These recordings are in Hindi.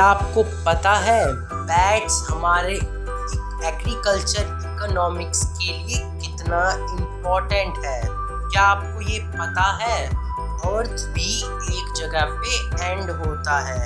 आपको पता है बैट्स हमारे एग्रीकल्चर इकोनॉमिक्स के लिए कितना इम्पोर्टेंट है? क्या आपको ये पता है अर्थ भी एक जगह पे एंड होता है?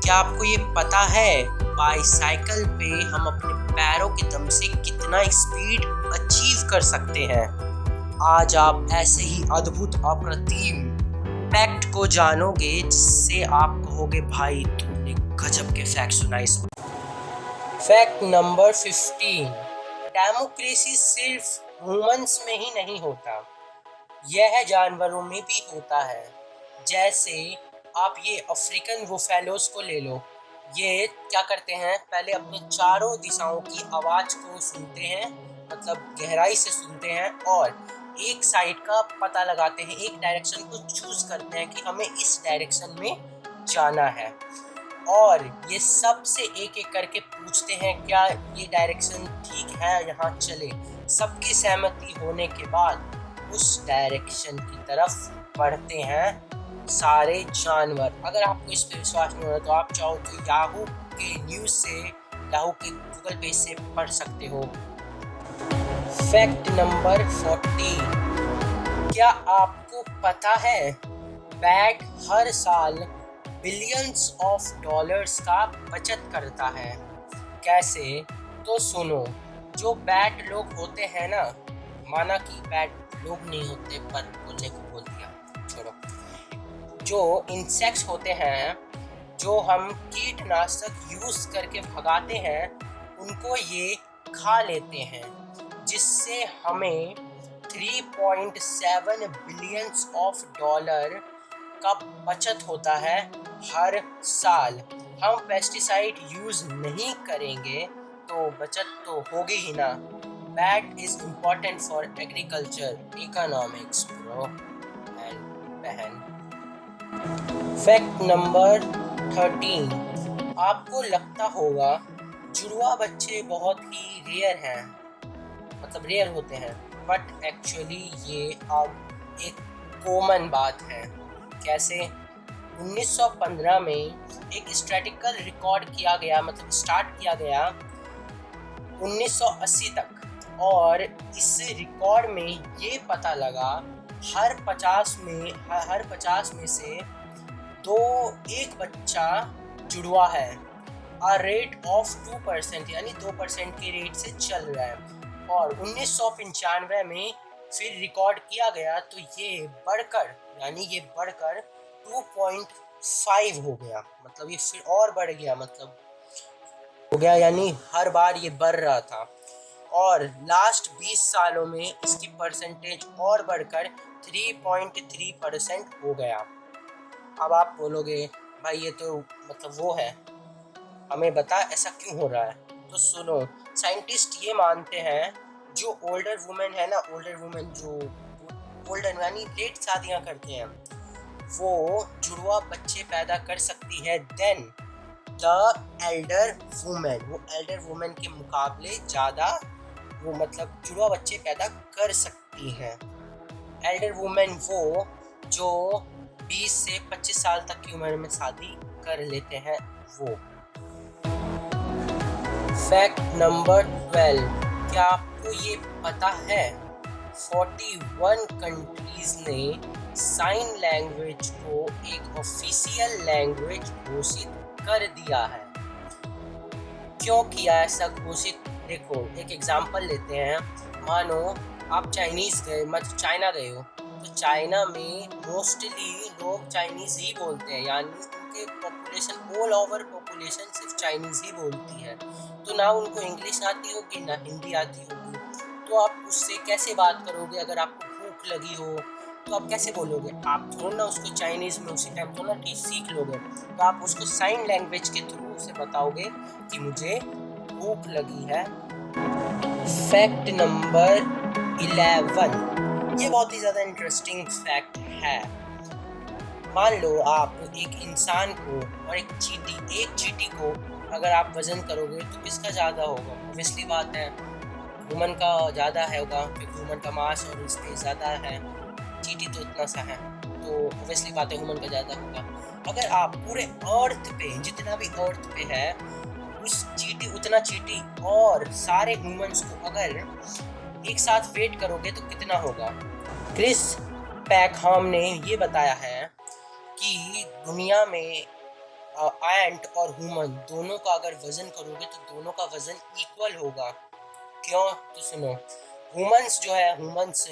क्या आपको ये पता है बाईसाइकिल पे हम अपने पैरों के दम से कितना स्पीड अचीव कर सकते हैं? आज आप ऐसे ही अद्भुत अप्रतिम फैक्ट को जानोगे जिससे आप कहोगे भाई तुमने गजब के फैक्ट सुनाए। फैक्ट नंबर 15, डेमोक्रेसी सिर्फ ह्यूमंस में ही नहीं होता, यह जानवरों में भी होता है। जैसे आप ये अफ्रीकन बुफेलोस को ले लो, ये क्या करते हैं, पहले अपने चारों दिशाओं की आवाज़ को सुनते हैं, मतलब गहराई से सुनते हैं और एक साइड का पता लगाते हैं, एक डायरेक्शन को चूज करते हैं कि हमें इस डायरेक्शन में जाना है और ये सबसे एक एक करके पूछते हैं क्या ये डायरेक्शन ठीक है, यहाँ चले। सबकी सहमति होने के बाद उस डायरेक्शन की तरफ बढ़ते हैं सारे जानवर। अगर आपको इस पर विश्वास नहीं हो रहा तो आप चाहो तो याहू के न्यूज़ से, याहू के गूगल पेज से पढ़ सकते हो। फैक्ट नंबर 14, क्या आपको पता है बैट हर साल बिलियंस ऑफ डॉलर्स का बचत करता है? कैसे? तो सुनो, जो बैट लोग होते हैं ना, माना कि बैट लोग नहीं होते पर बोलने को बोल दिया, छोड़ो। जो इंसेक्ट्स होते हैं, जो हम कीटनाशक यूज करके भगाते हैं, उनको ये खा लेते हैं, जिससे हमें 3.7 बिलियंस ऑफ डॉलर का बचत होता है हर साल। हम पेस्टिसाइड यूज नहीं करेंगे तो बचत तो होगी ही ना। Bat is important for agriculture economics bro and बहन। फैक्ट नंबर 13, आपको लगता होगा जुड़वा बच्चे बहुत ही रेयर हैं, मतलब रेयर होते हैं, बट एक्चुअली ये अब एक कॉमन बात है। कैसे? 1915 में एक स्टैटिस्टिकल रिकॉर्ड किया गया, मतलब स्टार्ट किया गया 1980 तक, और इस रिकॉर्ड में ये पता लगा हर 50 में से एक बच्चा जुड़वा है। रेट ऑफ 2%, यानी 2% के रेट से चल रहा है। और 1995 में फिर रिकॉर्ड किया गया तो ये बढ़कर 2.5 हो गया, मतलब ये फिर और बढ़ गया, मतलब हो गया, यानी हर बार ये बढ़ रहा था। और लास्ट 20 सालों में इसकी परसेंटेज और बढ़कर 3.3% हो गया। अब आप बोलोगे भाई ये तो मतलब वो है, हमें बता ऐसा क्यों हो रहा है? तो सुनो, साइंटिस्ट ये मानते हैं जो ओल्डर वुमेन है ना, ओल्डर वुमेन जो ओल्डर यानी लेट शादियां करते हैं, वो जुड़वा बच्चे पैदा कर सकती है देन द एल्डर वुमेन। वो एल्डर वुमेन के मुकाबले ज़्यादा वो मतलब जुड़वा बच्चे पैदा कर सकती हैं। एल्डर वुमेन वो जो 20 से 25 साल तक की उम्र में शादी कर लेते हैं वो। फैक्ट नंबर 12, क्या आपको ये पता है 41 कंट्रीज ने साइन लैंग्वेज को एक ऑफिशियल लैंग्वेज घोषित कर दिया है? क्यों किया ऐसा घोषित? देखो एक एग्जांपल लेते हैं। मानो आप चाइना गए हो, तो चाइना में मोस्टली लोग चाइनीज़ ही बोलते हैं, यानी उनके पॉपुलेशन, ऑल ओवर पॉपुलेशन सिर्फ चाइनीज़ ही बोलती है। तो ना उनको इंग्लिश आती होगी ना हिंदी आती होगी, तो आप उससे कैसे बात करोगे? अगर आपको भूख लगी हो तो आप कैसे बोलोगे? आप थोड़ा ना उसको चाइनीज़ में उसी टाइम थोड़ा ना सीख लोगे, तो आप उसको साइन लैंग्वेज के थ्रू से बताओगे कि मुझे भूख लगी है। फैक्ट नंबर 11, ये बहुत ही ज़्यादा इंटरेस्टिंग फैक्ट है। मान लो आप एक इंसान को और एक चींटी को अगर आप वज़न करोगे तो किसका ज़्यादा होगा? ऑब्वियसली बात है ह्यूमन का ज़्यादा होगा, क्योंकि ह्यूमन का मास और स्पेस ज़्यादा है, चींटी तो इतना सा है, तो ऑब्वियसली बात है ह्यूमन का ज़्यादा होगा। अगर आप पूरे अर्थ पे जितना भी अर्थ पे है उतना चींटी और सारे ह्यूमंस को अगर एक साथ वेट करोगे तो कितना होगा। क्रिस पैकहम ने ये बताया है कि दुनिया में एंट और ह्यूमन दोनों का अगर वजन करोगे तो दोनों का वजन इक्वल होगा। क्यों? तो सुनो, ह्यूमंस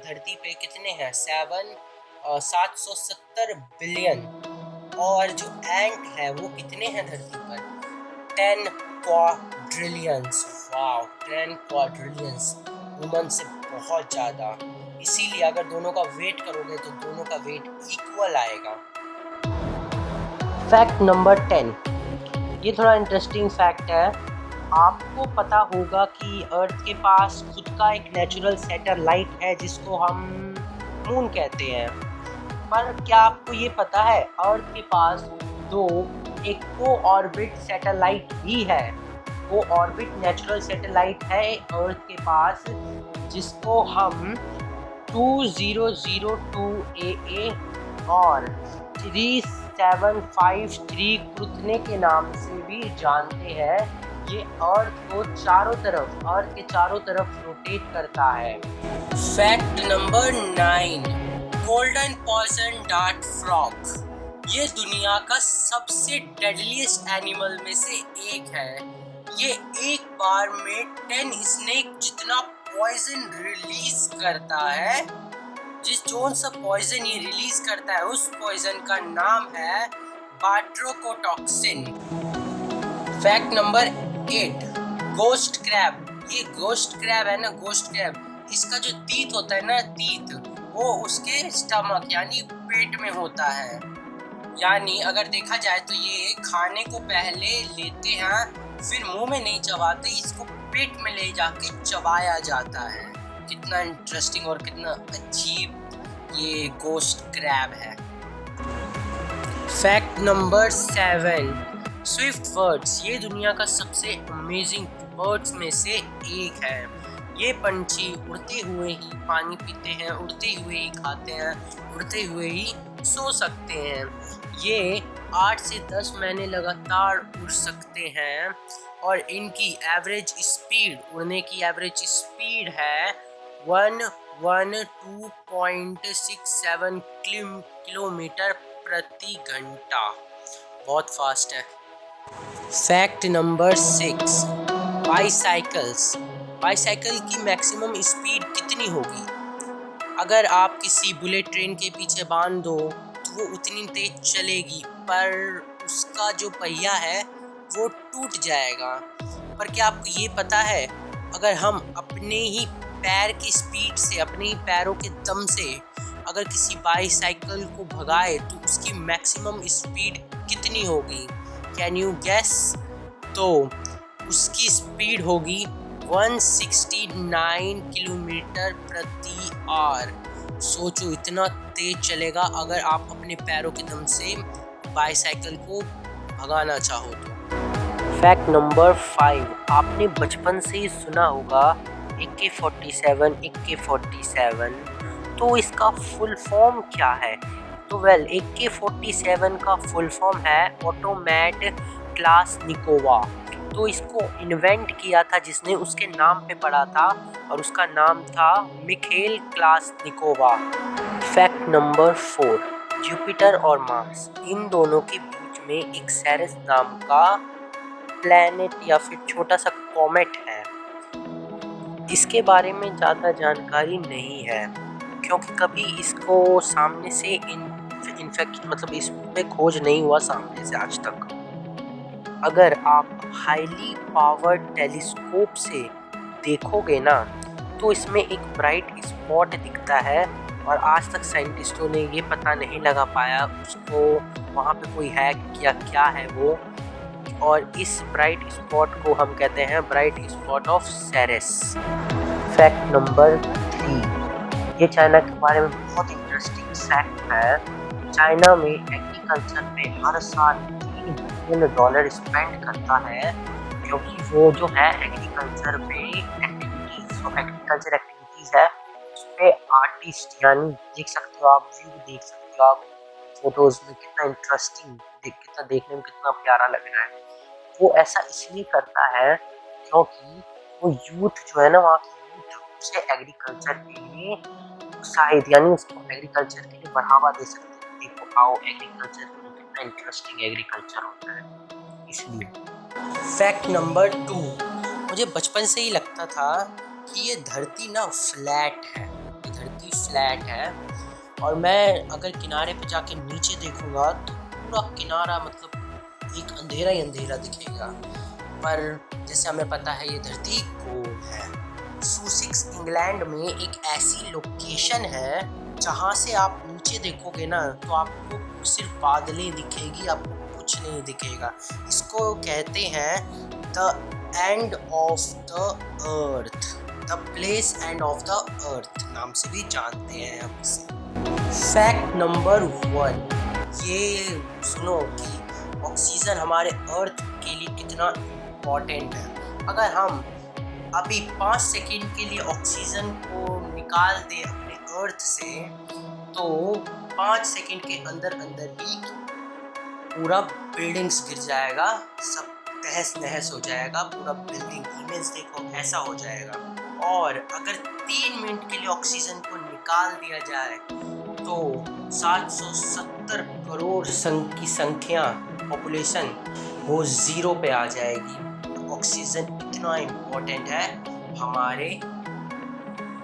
धरती पे कितने हैं? 770 बिलियन। और जो एंट है वो कितने हैं धरती पर? 10 क्वाड्रिलियंस। वाओ, 10 क्वाड्रिलियंस, ह्यूमन से बहुत ज़्यादा। इसीलिए अगर दोनों का वेट करोगे तो दोनों का वेट इक्वल आएगा। फैक्ट नंबर 10, ये थोड़ा इंटरेस्टिंग फैक्ट है। आपको पता होगा कि अर्थ के पास खुद का एक नेचुरल सैटेलाइट है जिसको हम मून कहते हैं। पर क्या आपको ये पता है अर्थ के पास एक को ऑर्बिट सैटेलाइट भी है। वो ऑर्बिट नेचुरल सैटेलाइट है अर्थ के पास जिसको हम 2002 AA और 3753 कृतने के नाम से भी जानते हैं। ये अर्थ के चारों तरफ रोटेट करता है। Fact number 9, golden poison dart frog. ये दुनिया का सबसे डेडलीस्ट एनिमल में से एक है। ये एक बार में 10 स्नेक जितना पॉइजन रिलीज करता है। जोन सा पॉइजन ये रिलीज करता है उस पॉइजन का नाम है batrachotoxin. Fact number 8, ghost crab. ये गोस्ट क्रैब है ना, गोस्ट क्रैब, इसका जो तीत होता है ना, तीत वो उसके स्टमक यानी पेट में होता है। यानी अगर देखा जाए तो ये खाने को पहले लेते हैं फिर मुंह में नहीं चबाते, इसको पेट में ले जाके चबाया जाता है। कितना इंटरेस्टिंग और कितना अजीब ये गोस्ट क्रैब है। Fact number 7, Swift birds. ये दुनिया का सबसे अमेजिंग बर्ड्स में से एक है। ये पंछी उड़ते हुए ही पानी पीते हैं, उड़ते हुए ही खाते हैं, उड़ते हुए ही सो सकते हैं। ये 8 से 10 महीने लगातार उड़ सकते हैं और इनकी उड़ने की एवरेज स्पीड है 112.67 किलोमीटर प्रति घंटा। बहुत फास्ट है। फैक्ट नंबर 6, बाईसाइकिल की मैक्सिमम स्पीड कितनी होगी? अगर आप किसी बुलेट ट्रेन के पीछे बांध दो तो वो उतनी तेज चलेगी पर उसका जो पहिया है वो टूट जाएगा। पर क्या आपको ये पता है अगर हम अपने ही पैर की स्पीड से, अपने ही पैरों के दम से अगर किसी बाईसाइकिल को भगाए तो उसकी मैक्सिमम स्पीड कितनी होगी? Can you guess? तो उसकी स्पीड होगी 169 किलोमीटर प्रति आवर। सोचो इतना तेज चलेगा अगर आप अपने पैरों के दम से बाईसाइकिल को भगाना चाहो तो। फैक्ट नंबर 5, आपने बचपन से ही सुना होगा AK-47। तो इसका फुल फॉर्म क्या है? तो AK-47 का फुल फॉर्म है ऑटोमैट क्लासनिकोवा। तो इसको इन्वेंट किया था जिसने उसके नाम पे पढ़ा था और उसका नाम था मिखेल क्लासनिकोवा। फैक्ट नंबर 4, जुपिटर और मार्स, इन दोनों के बीच में एक सेरेस नाम का प्लैनेट या फिर छोटा सा कॉमेट है। इसके बारे में ज़्यादा जानकारी नहीं है क्योंकि कभी इसको सामने से इस पे खोज नहीं हुआ सामने से आज तक। अगर आप हाईली पावर्ड टेलीस्कोप से देखोगे ना तो इसमें एक ब्राइट स्पॉट दिखता है और आज तक साइंटिस्टों ने ये पता नहीं लगा पाया उसको वहाँ पे कोई है या क्या है वो। और इस ब्राइट स्पॉट को हम कहते हैं bright spot of Ceres. Fact number 3, ये चाइना के बारे में बहुत इंटरेस्टिंग फैक्ट है। चाइना में एग्रीकल्चर पे हर साल $3 बिलियन स्पेंड करता है क्योंकि वो जो है एग्रीकल्चर एक्टिविटीज़ है उस पर आर्टिस्ट, यानी देख सकते हो आप, व्यू देख सकते हो आप फोटोज में कितना इंटरेस्टिंग, कितना देखने में कितना प्यारा लग रहा है। वो ऐसा इसलिए करता है क्योंकि वो यूथ जो है ना, वहाँ की यूथ उसे एग्रीकल्चर के लिए उत्साहित, यानी उसको एग्रीकल्चर के लिए बढ़ावा दे सकते हैं। देखो आओ एग्रीकल्चर करो, कितना इंटरेस्टिंग एग्रीकल्चर होता है। इसलिए फैक्ट नंबर 2, मुझे बचपन से ही लगता था कि ये धरती ना फ्लैट है, ये धरती फ्लैट है। और मैं अगर किनारे पे जाके नीचे देखूंगा तो पूरा किनारा मतलब एक अंधेरा ही अंधेरा दिखेगा। पर जैसे हमें पता है ये धरती गोल है। सुसिक्स इंग्लैंड में एक ऐसी लोकेशन है जहाँ से आप नीचे देखोगे ना तो आपको सिर्फ बादलें दिखेगी, आपको कुछ नहीं दिखेगा। इसको कहते हैं the end of the earth, the place end of the earth नाम से भी जानते हैं हम इसे। फैक्ट नंबर 1, ये सुनो कि ऑक्सीजन हमारे अर्थ के लिए कितना इम्पोर्टेंट है। अगर हम अभी 5 सेकंड के लिए ऑक्सीजन को निकाल दें अपने अर्थ से तो 5 सेकंड के अंदर अंदर ही पूरा बिल्डिंग्स गिर जाएगा, सब तहस नहस हो जाएगा, पूरा बिल्डिंग इमेज देखो ऐसा हो जाएगा। और अगर 3 मिनट के लिए ऑक्सीजन को निकाल दिया जाए तो 770 करोड़ की संख्या पॉपुलेशन वो जीरो पे आ जाएगी। ऑक्सीजन इतना इम्पोर्टेंट है हमारे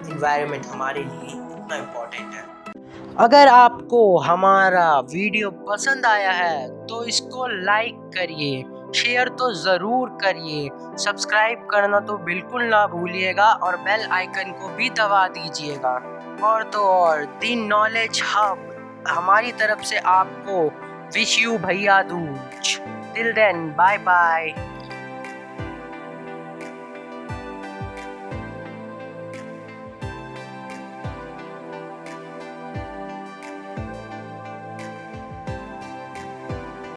एनवायरनमेंट, हमारे लिए इतना इम्पोर्टेंट है। अगर आपको हमारा वीडियो पसंद आया है तो इसको लाइक करिए, शेयर तो ज़रूर करिए, सब्सक्राइब करना तो बिल्कुल ना भूलिएगा और बेल आइकन को भी दबा दीजिएगा। और तो और दी नॉलेज हब हमारी तरफ से आपको wish you Bhaiya Dooj. Till then bye bye.